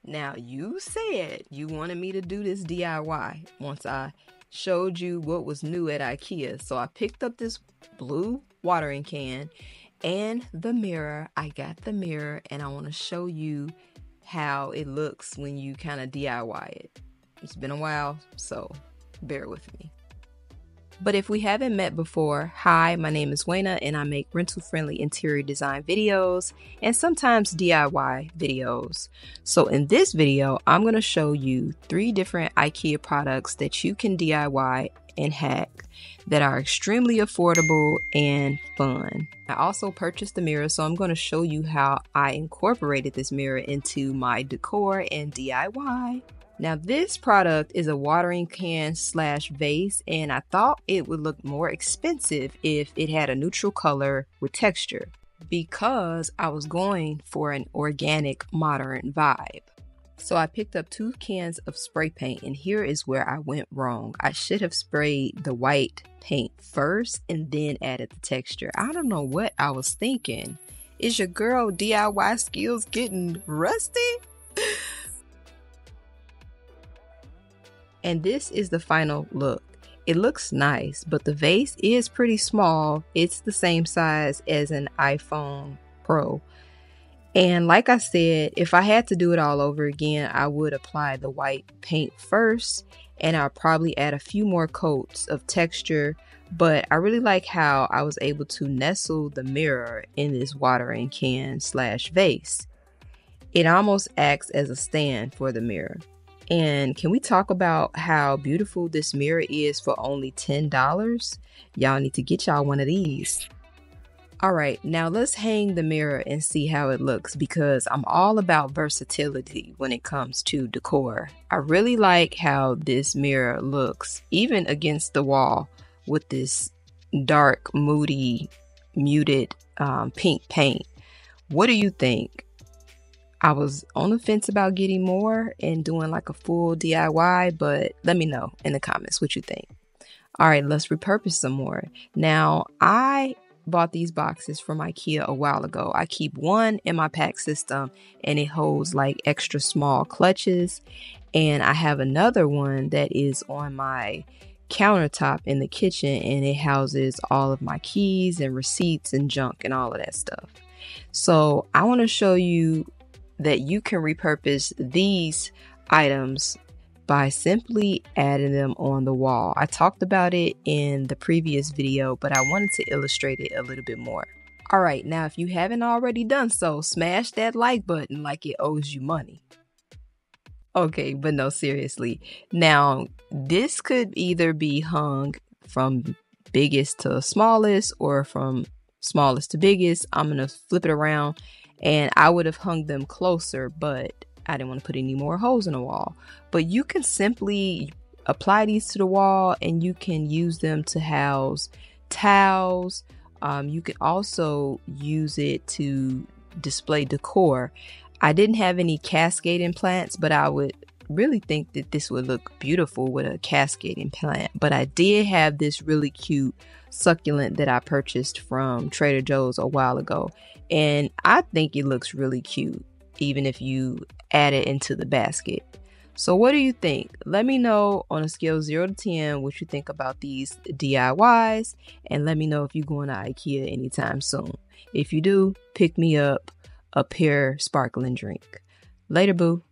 Now, you said you wanted me to do this DIY once I showed you what was new at Ikea. So I picked up this blue watering can and the mirror. I got the mirror and I want to show you how it looks when you kind of DIY it. It's been a while, so bear with me. But if we haven't met before, hi, my name is Wayna and I make rental-friendly interior design videos and sometimes DIY videos. So in this video, I'm going to show you 3 different IKEA products that you can DIY and hack that are extremely affordable and fun. I also purchased the mirror, so I'm going to show you how I incorporated this mirror into my decor and DIY. Now this product is a watering can / vase, and I thought it would look more expensive if it had a neutral color with texture because I was going for an organic modern vibe. So I picked up 2 cans of spray paint, and here is where I went wrong. I should have sprayed the white paint first and then added the texture. I don't know what I was thinking. Is your girl DIY skills getting rusty? And this is the final look. It looks nice, but the vase is pretty small. It's the same size as an iPhone Pro. And like I said, if I had to do it all over again, I would apply the white paint first, and I'll probably add a few more coats of texture. But I really like how I was able to nestle the mirror in this watering can / vase. It almost acts as a stand for the mirror. And can we talk about how beautiful this mirror is for only $10? Y'all need to get y'all one of these. Alright, now let's hang the mirror and see how it looks, because I'm all about versatility when it comes to decor. I really like how this mirror looks, even against the wall with this dark, moody, muted pink paint. What do you think? I was on the fence about getting more and doing like a full DIY, but let me know in the comments what you think. All right, let's repurpose some more. Now, I bought these boxes from Ikea a while ago. I keep one in my pack system and it holds like extra small clutches. And I have another one that is on my countertop in the kitchen, and it houses all of my keys and receipts and junk and all of that stuff. So I want to show you that you can repurpose these items by simply adding them on the wall. I talked about it in the previous video, but I wanted to illustrate it a little bit more. All right, now if you haven't already done so, smash that like button like it owes you money. Okay, but no, seriously. Now, this could either be hung from biggest to smallest or from smallest to biggest. I'm gonna flip it around. And I would have hung them closer, but I didn't want to put any more holes in the wall. But you can simply apply these to the wall and you can use them to house towels. You can also use it to display decor. I didn't have any cascading plants, but I would really think that this would look beautiful with a cascading plant. But I did have this really cute succulent that I purchased from Trader Joe's a while ago, and I think it looks really cute even if you add it into the basket. So what do you think? Let me know on a scale of 0 to 10 what you think about these DIYs, and let me know if you're going to IKEA anytime soon. If you do, pick me up a pear sparkling drink. Later, boo.